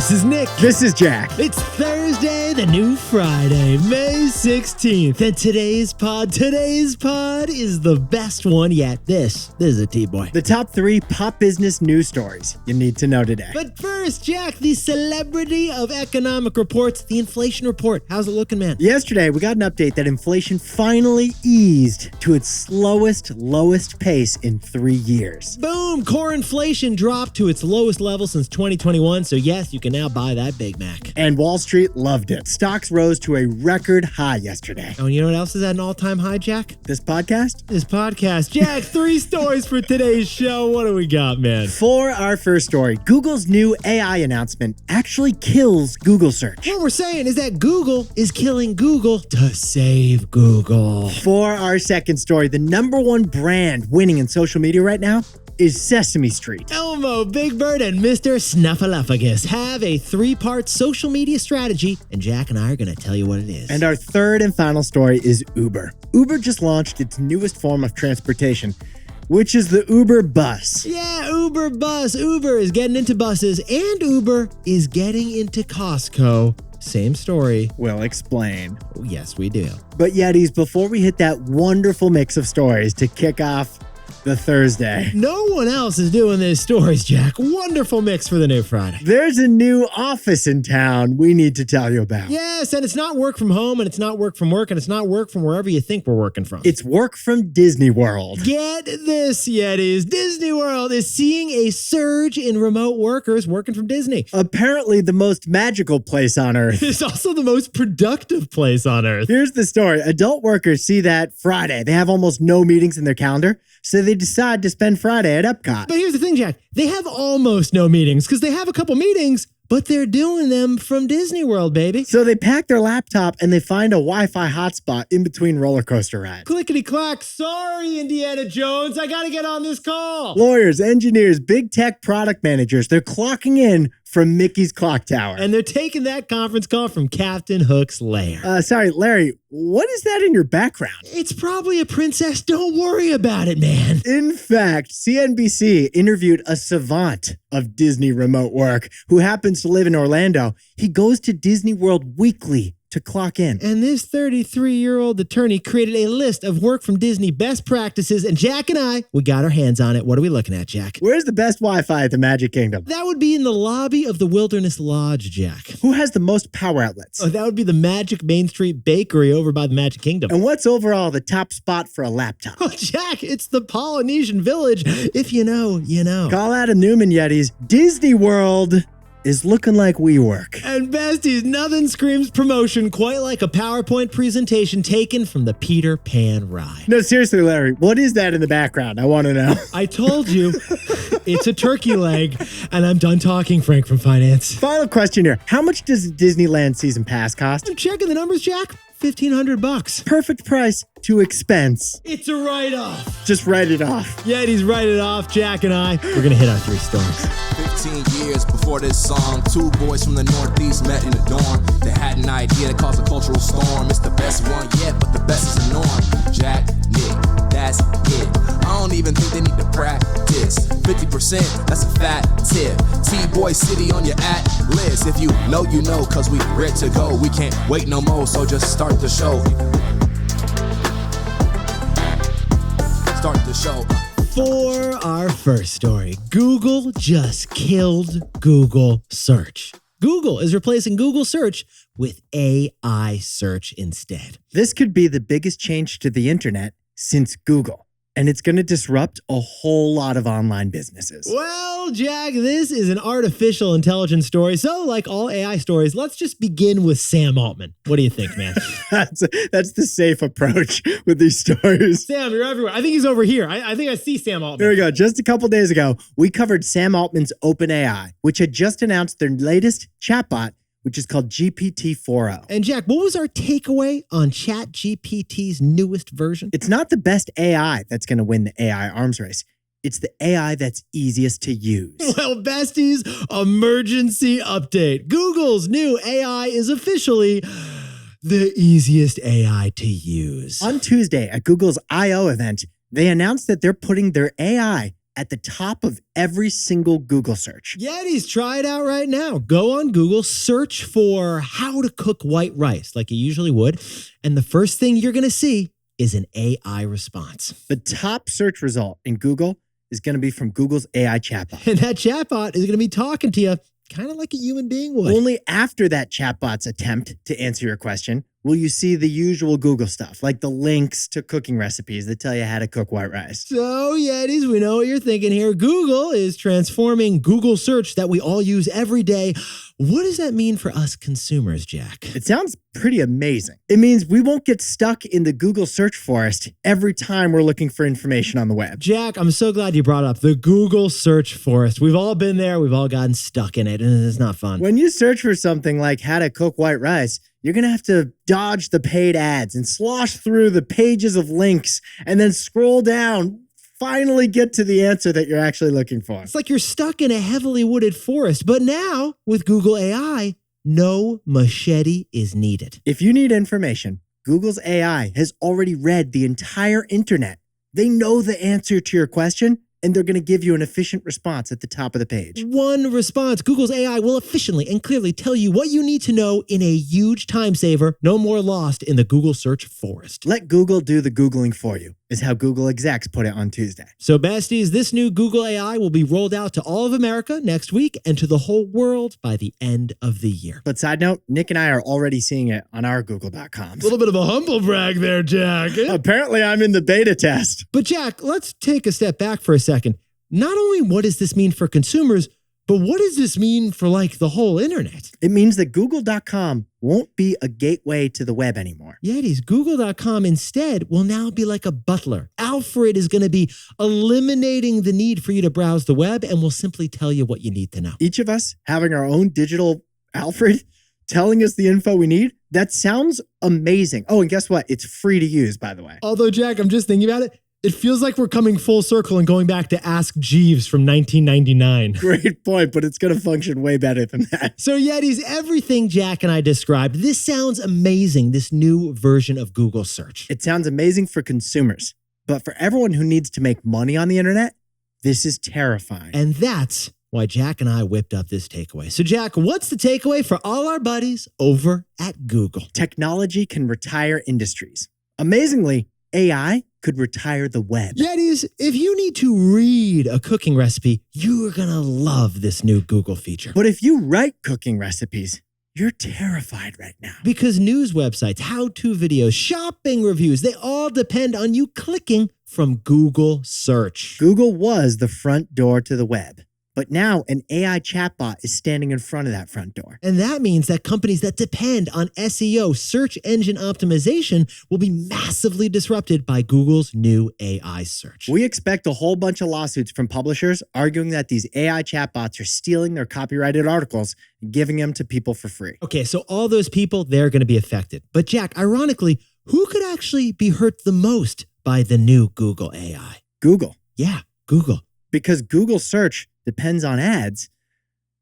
This is Nick. This is Jack. It's Thursday, the new Friday, May 16th. And today's pod is the best one yet. This is a TBOY. The top 3 pop business news stories you need to know today. But first, Jack, the celebrity of economic reports, the inflation report. How's it looking, man? Yesterday, we got an update that inflation finally eased to its lowest pace in 3 years. Boom! Core inflation dropped to its lowest level since 2021, so yes, you can now buy that Big Mac. And Wall Street loved it. Stocks rose to a record high yesterday. Oh, and you know what else is at an all-time high, Jack? This podcast? Jack, 3 stories for today's show. What do we got, man? For our first story, Google's new AI announcement actually kills Google search. What we're saying is that Google is killing Google to save Google. For our second story, the number 1 brand winning in social media right now is Sesame Street. Elmo, Big Bird, and Mr. Snuffleupagus have a 3-part social media strategy, and Jack and I are going to tell you what it is. And our third and final story is Uber. Uber just launched its newest form of transportation, which is the Uber bus. Yeah, Uber bus. Uber is getting into buses, and Uber is getting into Costco. Same story. We'll explain. Oh, yes, we do. But Yetis, before we hit that wonderful mix of stories to kick off the Thursday, no one else is doing these stories, Jack. Wonderful mix for the new Friday. There's a new office in town we need to tell you about. Yes, and it's not work from home, and it's not work from work, and it's not work from wherever you think we're working from. It's work from Disney World. Get this, Yetis. Disney World is seeing a surge in remote workers working from Disney. Apparently the most magical place on earth. It's also the most productive place on earth. Here's the story. Adult workers see that Friday, they have almost no meetings in their calendar, so they decide to spend Friday at Epcot. But here's the thing, Jack. They have almost no meetings because they have a couple meetings, but they're doing them from Disney World, baby. So they pack their laptop and they find a Wi-Fi hotspot in between roller coaster rides. Clickety-clack. Sorry, Indiana Jones. I got to get on this call. Lawyers, engineers, big tech product managers, they're clocking in from Mickey's Clock Tower. And they're taking that conference call from Captain Hook's lair. Sorry, Larry, what is that in your background? It's probably a princess. Don't worry about it, man. In fact, CNBC interviewed a savant of Disney remote work who happens to live in Orlando. He goes to Disney World weekly to clock in. And this 33-year-old attorney created a list of work from Disney best practices, and Jack and I, we got our hands on it. What are we looking at, Jack? Where's the best Wi-Fi at the Magic Kingdom? That would be in the lobby of the Wilderness Lodge, Jack. Who has the most power outlets? Oh, that would be the Magic Main Street Bakery over by the Magic Kingdom. And what's overall the top spot for a laptop? Oh, Jack, it's the Polynesian Village. If you know, you know. Call Adam Newman, Yetis. Disney World is looking like WeWork. And besties, nothing screams promotion quite like a PowerPoint presentation taken from the Peter Pan ride. No, seriously, Larry, what is that in the background? I want to know. I told you, it's a turkey leg, and I'm done talking, Frank from Finance. Final question here. How much does a Disneyland season pass cost? I'm checking the numbers, Jack. $1,500. Perfect price to expense. It's a write-off. Just write it off. Yetis, write it off. Jack and I, we're going to hit our 3 stories. 15 years before this song, 2 boys from the Northeast met in a dorm. They had an idea that caused a cultural storm. It's the best one yet, but the best is the norm. Jack, Nick, that's it. I don't even think they need to practice. 50%, that's a fat tip. TBOY City on your at-list. If you know, you know, cause we ready to go. We can't wait no more, so just start the show. Start the show. For our first story, Google just killed Google search. Google is replacing Google search with AI search instead. This could be the biggest change to the internet since Google, and it's going to disrupt a whole lot of online businesses. Well, Jack, this is an artificial intelligence story. So, like all AI stories, let's just begin with Sam Altman. What do you think, man? That's the safe approach with these stories. Sam, you're everywhere. I think he's over here. I think I see Sam Altman. There we go. Just a couple days ago, we covered Sam Altman's OpenAI, which had just announced their latest chatbot, which is called GPT-4o. And Jack, what was our takeaway on ChatGPT's newest version? It's not the best AI that's going to win the AI arms race. It's the AI that's easiest to use. Well, besties, emergency update. Google's new AI is officially the easiest AI to use. On Tuesday at Google's I.O. event, they announced that they're putting their AI at the top of every single Google search. Yetis, try it out right now. Go on Google, search for how to cook white rice like you usually would, and the first thing you're going to see is an AI response. The top search result in Google is going to be from Google's AI chatbot. And that chatbot is going to be talking to you kind of like a human being would. Only after that chatbot's attempt to answer your question will you see the usual Google stuff, like the links to cooking recipes that tell you how to cook white rice. So, Yetis, we know what you're thinking here. Google is transforming Google search that we all use every day. What does that mean for us consumers, Jack? It sounds pretty amazing. It means we won't get stuck in the Google search forest every time we're looking for information on the web. Jack, I'm so glad you brought up the Google search forest. We've all been there. We've all gotten stuck in it, and it's not fun. When you search for something like how to cook white rice, you're going to have to dodge the paid ads and slosh through the pages of links and then scroll down, finally get to the answer that you're actually looking for. It's like you're stuck in a heavily wooded forest. But now, with Google AI, no machete is needed. If you need information, Google's AI has already read the entire internet. They know the answer to your question, and they're going to give you an efficient response at the top of the page. One response. Google's AI will efficiently and clearly tell you what you need to know in a huge time saver. No more lost in the Google search forest. Let Google do the Googling for you, is how Google execs put it on Tuesday. So, besties, this new Google AI will be rolled out to all of America next week and to the whole world by the end of the year. But side note, Nick and I are already seeing it on our Google.coms. A little bit of a humble brag there, Jack. Apparently, I'm in the beta test. But Jack, let's take a step back for a second. Not only what does this mean for consumers, but what does this mean for like the whole internet? It means that Google.com won't be a gateway to the web anymore. Yetis, Google.com instead will now be like a butler. Alfred is going to be eliminating the need for you to browse the web and will simply tell you what you need to know. Each of us having our own digital Alfred telling us the info we need, that sounds amazing. Oh, and guess what? It's free to use, by the way. Although, Jack, I'm just thinking about it. It feels like we're coming full circle and going back to Ask Jeeves from 1999. Great point, but it's going to function way better than that. So Yetis, everything Jack and I described, this sounds amazing, this new version of Google search. It sounds amazing for consumers, but for everyone who needs to make money on the internet, this is terrifying. And that's why Jack and I whipped up this takeaway. So Jack, what's the takeaway for all our buddies over at Google? Technology can retire industries. Amazingly, AI could retire the web. Yetis, if you need to read a cooking recipe, you are going to love this new Google feature. But if you write cooking recipes, you're terrified right now. Because news websites, how-to videos, shopping reviews, they all depend on you clicking from Google search. Google was the front door to the web. But now an AI chatbot is standing in front of that front door. And that means that companies that depend on SEO, search engine optimization, will be massively disrupted by Google's new AI search. We expect a whole bunch of lawsuits from publishers arguing that these AI chatbots are stealing their copyrighted articles and giving them to people for free. Okay, so all those people, they're going to be affected. But Jack, ironically, who could actually be hurt the most by the new Google AI? Google. Yeah, Google. Because Google search depends on ads,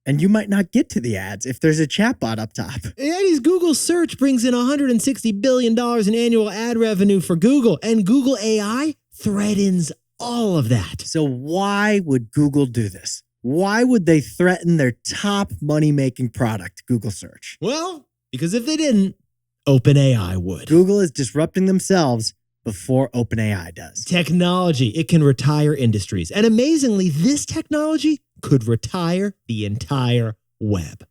and you might not get to the ads if there's a chatbot up top. Yetis, Google search brings in $160 billion in annual ad revenue for Google, and Google AI threatens all of that. So why would Google do this? Why would they threaten their top money-making product, Google search? Well, because if they didn't, OpenAI would. Google is disrupting themselves before OpenAI does. Technology, it can retire industries. And amazingly, this technology could retire the entire web.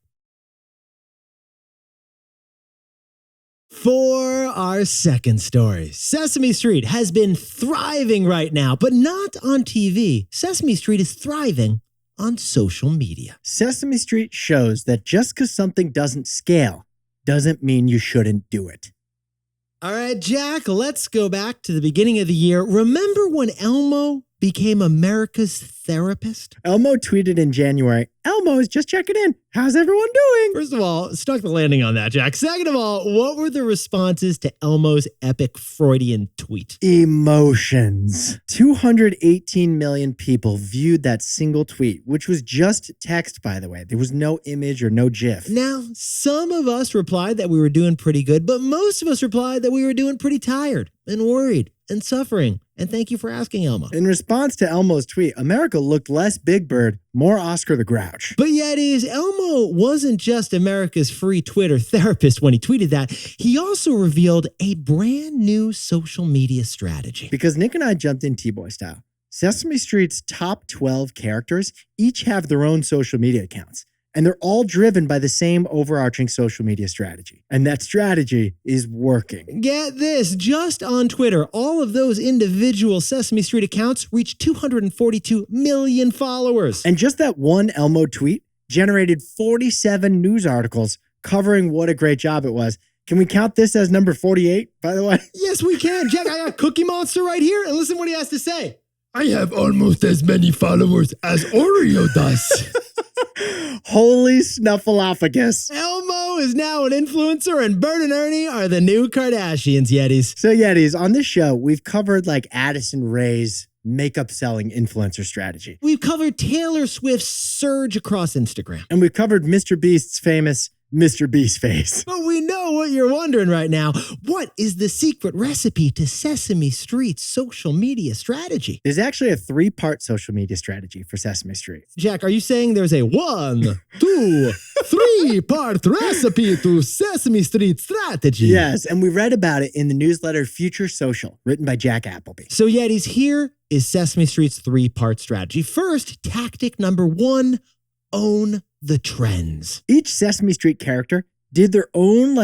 For our second story, Sesame Street has been thriving right now, but not on TV. Sesame Street is thriving on social media. Sesame Street shows that just because something doesn't scale doesn't mean you shouldn't do it. All right, Jack, let's go back to the beginning of the year. Remember when Elmo became America's therapist? Elmo tweeted in January, "Elmo is just checking in. How's everyone doing?" First of all, stuck the landing on that, Jack. Second of all, what were the responses to Elmo's epic Freudian tweet? Emotions. 218 million people viewed that single tweet, which was just text, by the way. There was no image or no GIF. Now, some of us replied that we were doing pretty good, but most of us replied that we were doing pretty tired and worried and suffering And thank you for asking, Elmo. In response to Elmo's tweet, America looked less Big Bird, more Oscar the Grouch. But Yetis, Elmo wasn't just America's free Twitter therapist when he tweeted that. He also revealed a brand new social media strategy. Because Nick and I jumped in TBOY style. Sesame Street's top 12 characters each have their own social media accounts. And they're all driven by the same overarching social media strategy. And that strategy is working. Get this, just on Twitter, all of those individual Sesame Street accounts reached 242 million followers. And just that one Elmo tweet generated 47 news articles covering what a great job it was. Can we count this as number 48, by the way? Yes, we can. Jack, I got Cookie Monster right here, and listen what he has to say. I have almost as many followers as Oreo does. Holy snuffleupagus. Elmo is now an influencer, and Bert and Ernie are the new Kardashians, Yetis. So Yetis, on this show, we've covered like Addison Rae's makeup selling influencer strategy. We've covered Taylor Swift's surge across Instagram. And we've covered Mr. Beast's famous Mr. Beast face. But we know what you're wondering right now. What is the secret recipe to Sesame Street's social media strategy? There's actually a 3-part social media strategy for Sesame Street. Jack, are you saying there's a 1, 2, 3-part recipe to Sesame Street strategy? Yes, and we read about it in the newsletter Future Social, written by Jack Appleby. So Yetis, here is Sesame Street's 3-part strategy. First, tactic number 1, own the trends. Each Sesame Street character did their own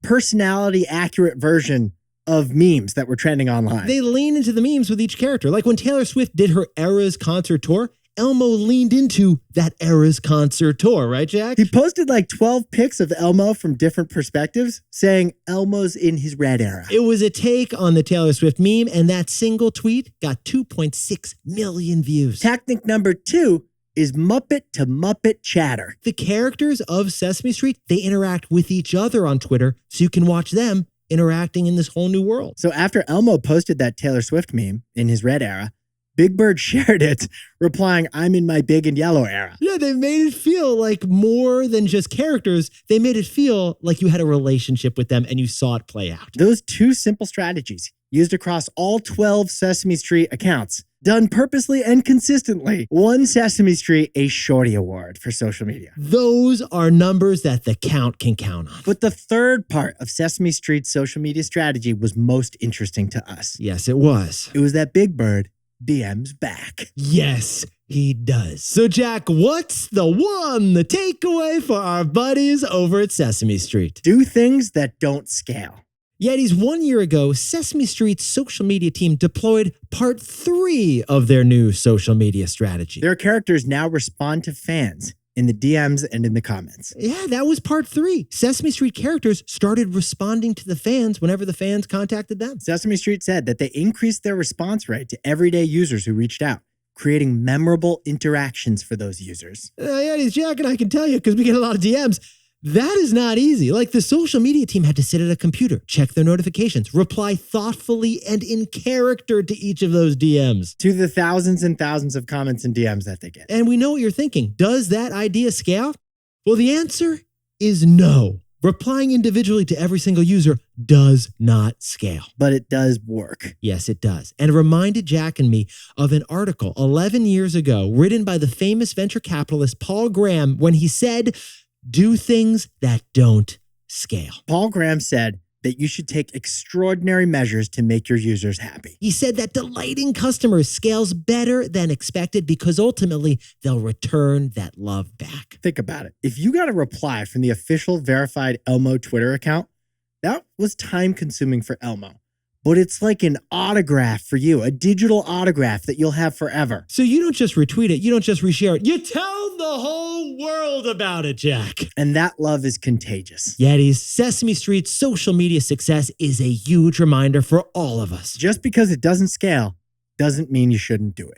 personality accurate version of memes that were trending online. They lean into the memes with each character. Like when Taylor Swift did her Eras concert tour, Elmo leaned into that Eras concert tour, right, Jack? He posted 12 pics of Elmo from different perspectives, saying Elmo's in his red era. It was a take on the Taylor Swift meme, and that single tweet got 2.6 million views. Tactic number 2 is Muppet to Muppet chatter. The characters of Sesame Street, they interact with each other on Twitter, so you can watch them interacting in this whole new world. So after Elmo posted that Taylor Swift meme in his red era, Big Bird shared it, replying, I'm in my big and yellow era. Yeah, they made it feel like more than just characters. They made it feel like you had a relationship with them and you saw it play out. Those 2 simple strategies, used across all 12 Sesame Street accounts, done purposely and consistently, won Sesame Street a Shorty Award for social media. Those are numbers that the count can count on. But the 3rd part of Sesame Street's social media strategy was most interesting to us. Yes, it was. It was that Big Bird DM's back. Yes, he does. So Jack, what's the takeaway for our buddies over at Sesame Street? Do things that don't scale. Yetis, 1 year ago, Sesame Street's social media team deployed part 3 of their new social media strategy. Their characters now respond to fans in the DMs and in the comments. Yeah, that was part 3. Sesame Street characters started responding to the fans whenever the fans contacted them. Sesame Street said that they increased their response rate to everyday users who reached out, creating memorable interactions for those users. Yetis, Jack and I can tell you, because we get a lot of DMs, that is not easy. The social media team had to sit at a computer, check their notifications, reply thoughtfully and in character to each of those DMs. To the thousands and thousands of comments and DMs that they get. And we know what you're thinking. Does that idea scale? Well, the answer is no. Replying individually to every single user does not scale. But it does work. Yes, it does. And it reminded Jack and me of an article 11 years ago written by the famous venture capitalist Paul Graham when he said, do things that don't scale. Paul Graham said that you should take extraordinary measures to make your users happy. He said that delighting customers scales better than expected because ultimately they'll return that love back. Think about it. If you got a reply from the official verified Elmo Twitter account, that was time consuming for Elmo. But it's like an autograph for you, a digital autograph that you'll have forever. So you don't just retweet it, you don't just reshare it, you tell the whole world about it, Jack. And that love is contagious. Yetis, Sesame Street's social media success is a huge reminder for all of us. Just because it doesn't scale doesn't mean you shouldn't do it.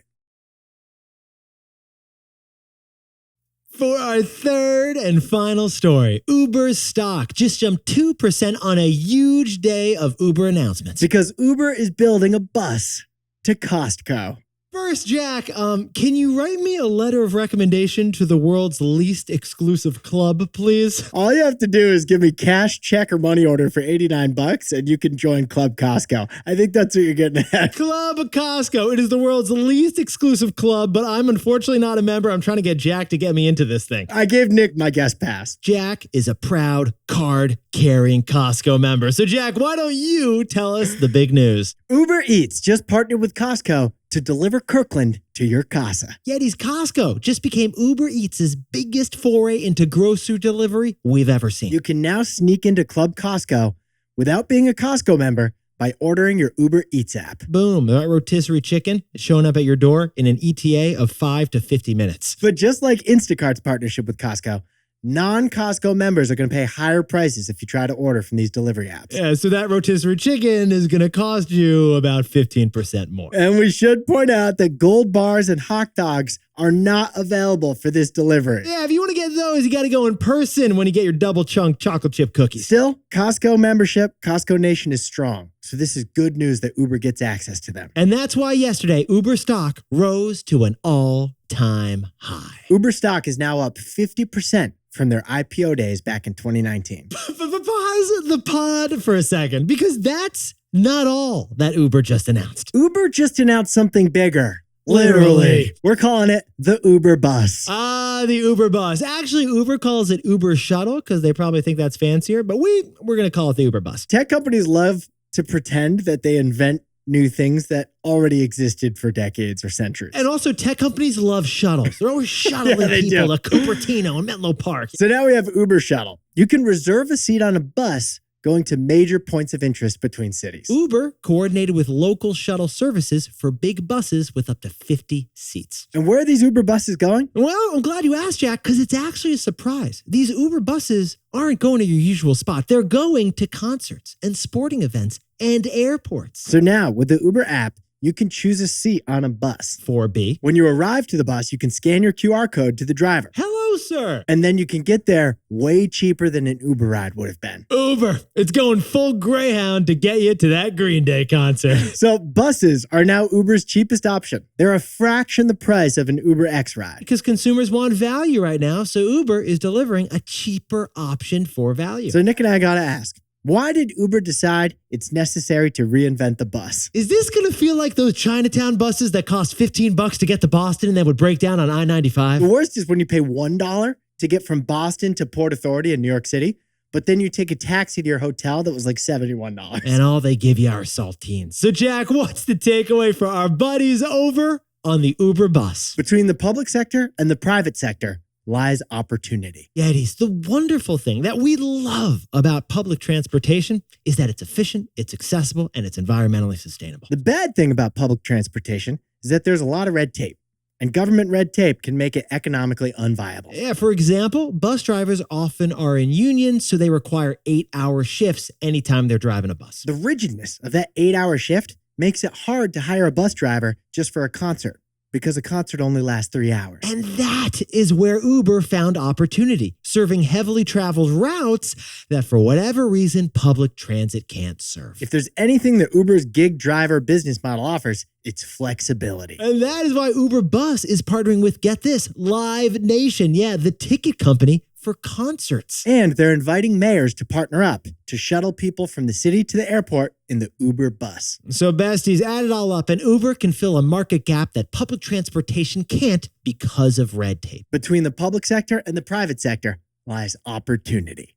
For our 3rd and final story, Uber's stock just jumped 2% on a huge day of Uber announcements. Because Uber is building a bus to Costco. First, Jack, can you write me a letter of recommendation to the world's least exclusive club, please? All you have to do is give me cash, check, or money order for $89 and you can join Club Costco. I think that's what you're getting at. Club Costco. It is the world's least exclusive club, but I'm unfortunately not a member. I'm trying to get Jack to get me into this thing. I gave Nick my guest pass. Jack is a proud card-carrying Costco member. So, Jack, why don't you tell us the big news? Uber Eats just partnered with Costco to deliver Kirkland to your casa. Yeti's Costco just became Uber Eats' biggest foray into grocery delivery we've ever seen. You can now sneak into Club Costco without being a Costco member by ordering your Uber Eats app. Boom, that rotisserie chicken is showing up at your door in an ETA of 5 to 50 minutes. But just like Instacart's partnership with Costco, non-Costco members are going to pay higher prices if you try to order from these delivery apps. Yeah, so that rotisserie chicken is going to cost you about 15% more. And we should point out that gold bars and hot dogs are not available for this delivery. Yeah, if you want to get those, you got to go in person when you get your double chunk chocolate chip cookies. Still, Costco membership, Costco Nation is strong. So this is good news that Uber gets access to them. And that's why yesterday, Uber stock rose to an all-time high. Uber stock is now up 50% from their IPO days back in 2019. Pause the pod for a second, because that's not all that Uber just announced. Uber just announced something bigger. Literally. We're calling it the Uber Bus. The Uber Bus. Actually, Uber calls it Uber Shuttle because they probably think that's fancier, but we're going to call it the Uber Bus. Tech companies love to pretend that they invent new things that already existed for decades or centuries. And also, tech companies love shuttles. They're always shuttling people to Cupertino and Menlo Park. So now we have Uber Shuttle. You can reserve a seat on a bus going to major points of interest between cities. Uber coordinated with local shuttle services for big buses with up to 50 seats. And where are these Uber buses going? Well, I'm glad you asked, Jack, because it's actually a surprise. These Uber buses aren't going to your usual spot. They're going to concerts and sporting events and airports. So now with the Uber app, you can choose a seat on a bus. 4B. When you arrive to the bus, you can scan your QR code to the driver. Hello, sir. And then you can get there way cheaper than an Uber ride would have been. Uber, it's going full Greyhound to get you to that Green Day concert. So buses are now Uber's cheapest option. They're a fraction the price of an Uber X ride. Because consumers want value right now, so Uber is delivering a cheaper option for value. So Nick and I gotta ask, why did Uber decide it's necessary to reinvent the bus? Is this going to feel like those Chinatown buses that cost $15 to get to Boston and then would break down on I-95? The worst is when you pay $1 to get from Boston to Port Authority in New York City, but then you take a taxi to your hotel that was like $71. And all they give you are saltines. So Jack, what's the takeaway for our buddies over on the Uber bus? Between the public sector and the private sector lies opportunity. Yetis, the wonderful thing that we love about public transportation is that it's efficient, it's accessible, and it's environmentally sustainable. The bad thing about public transportation is that there's a lot of red tape, and government red tape can make it economically unviable. Yeah, for example, bus drivers often are in unions, so they require 8-hour shifts anytime they're driving a bus. The rigidness of that 8-hour shift makes it hard to hire a bus driver just for a concert, because a concert only lasts 3 hours. And that is where Uber found opportunity, serving heavily traveled routes that for whatever reason, public transit can't serve. If there's anything that Uber's gig driver business model offers, it's flexibility. And that is why Uber Bus is partnering with, get this, Live Nation. Yeah, the ticket company for concerts. And they're inviting mayors to partner up to shuttle people from the city to the airport in the Uber Bus. So besties, add it all up and Uber can fill a market gap that public transportation can't because of red tape. Between the public sector and the private sector lies opportunity.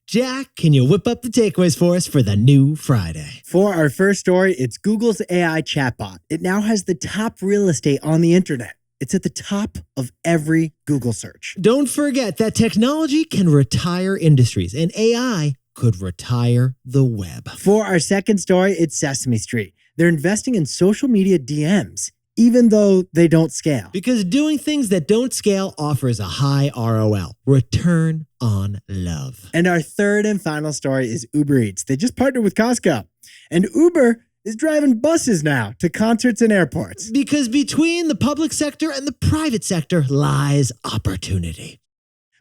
Jack, can you whip up the takeaways for us for the new Friday? For our first story, it's Google's AI chatbot. It now has the top real estate on the internet. It's at the top of every Google search. Don't forget that technology can retire industries and AI could retire the web. For our second story, it's Sesame Street. They're investing in social media DMs, even though they don't scale. Because doing things that don't scale offers a high ROL, return on love. And our third and final story is Uber Eats. They just partnered with Costco. And Uber is driving buses now to concerts and airports. Because between the public sector and the private sector lies opportunity.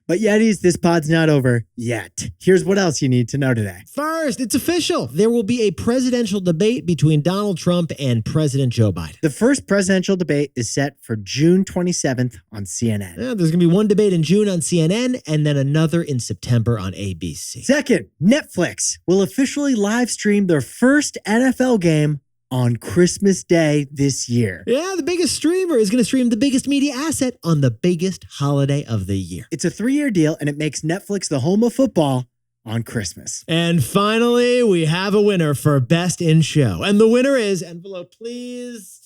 But Yetis, this pod's not over yet. Here's what else you need to know today. First, it's official. There will be a presidential debate between Donald Trump and President Joe Biden. The first presidential debate is set for June 27th on CNN. Yeah, there's going to be one debate in June on CNN and then another in September on ABC. Second, Netflix will officially live stream their first NFL game on Christmas Day this year. Yeah, the biggest streamer is going to stream the biggest media asset on the biggest holiday of the year. It's a 3-year deal, and it makes Netflix the home of football on Christmas. And finally, we have a winner for Best in Show. And the winner is, envelope please,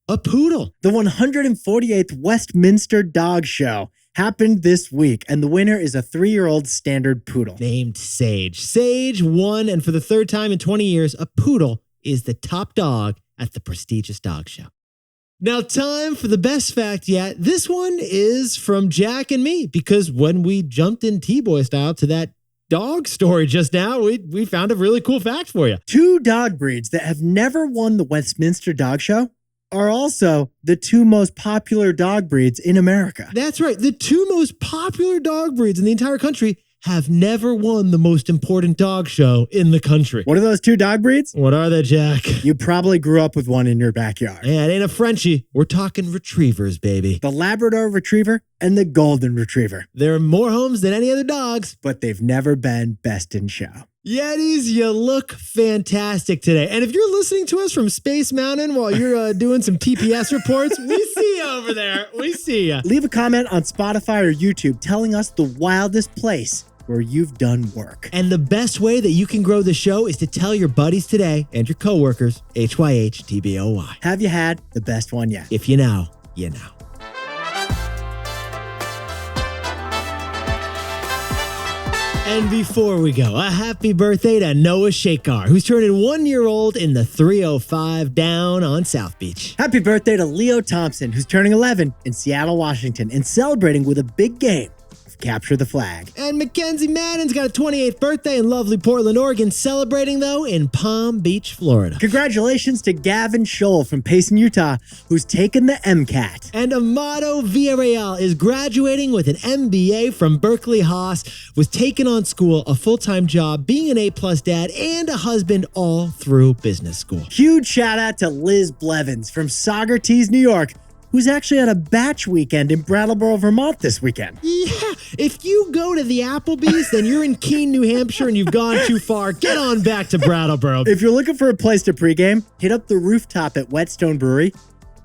a poodle. The 148th Westminster Dog Show happened this week, and the winner is a 3-year-old standard poodle. Named Sage. Sage won, and for the third time in 20 years, a poodle is the top dog at the prestigious dog show. Now, time for the best fact yet. This one is from Jack and me, because when we jumped in TBOY style to that dog story just now, we found a really cool fact for you. 2 dog breeds that have never won the Westminster Dog Show are also the 2 most popular dog breeds in America. That's right. The 2 most popular dog breeds in the entire country have never won the most important dog show in the country. What are those 2 dog breeds? What are they, Jack? You probably grew up with one in your backyard. Yeah, it ain't a Frenchie. We're talking retrievers, baby. The Labrador Retriever and the Golden Retriever. There are more homes than any other dogs. But they've never been best in show. Yetis, you look fantastic today. And if you're listening to us from Space Mountain while you're doing some TPS reports, we see you over there. We see you. Leave a comment on Spotify or YouTube telling us the wildest place where you've done work. And the best way that you can grow the show is to tell your buddies today and your coworkers, HYH TBOY. Have you had the best one yet? If you know, you know. And before we go, a happy birthday to Noah Shakar, who's turning 1 year old in the 305 down on South Beach. Happy birthday to Leo Thompson, who's turning 11 in Seattle, Washington, and celebrating with a big game of Capture the Flag. And Mackenzie Madden's got a 28th birthday in lovely Portland, Oregon, celebrating, though, in Palm Beach, Florida. Congratulations to Gavin Scholl from Payson, Utah, who's taken the MCAT. And Amado Villarreal is graduating with an MBA from Berkeley Haas, was taking on school, a full-time job, being an A-plus dad, and a husband all through business school. Huge shout out to Liz Blevins from Saugerties, New York, who's actually at a batch weekend in Brattleboro, Vermont this weekend. Yeah, if you go to the Applebee's, then you're in Keene, New Hampshire, and you've gone too far. Get on back to Brattleboro. If you're looking for a place to pregame, hit up the rooftop at Whetstone Brewery.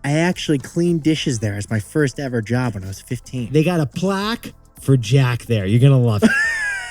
I actually cleaned dishes there as my first ever job when I was 15. They got a plaque for Jack there. You're going to love it.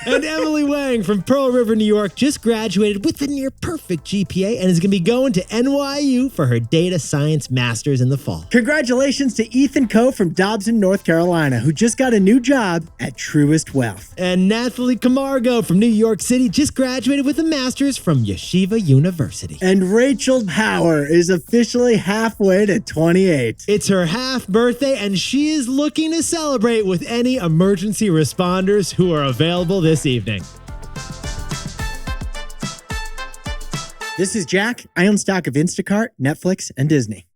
And Emily Wang from Pearl River, New York, just graduated with a near perfect GPA and is going to be going to NYU for her data science master's in the fall. Congratulations to Ethan Coe from Dobson, North Carolina, who just got a new job at Truist Wealth. And Nathalie Camargo from New York City just graduated with a master's from Yeshiva University. And Rachel Power is officially halfway to 28. It's her half birthday, and she is looking to celebrate with any emergency responders who are available this evening. This is Jack. I own stock of Instacart, Netflix, and Disney.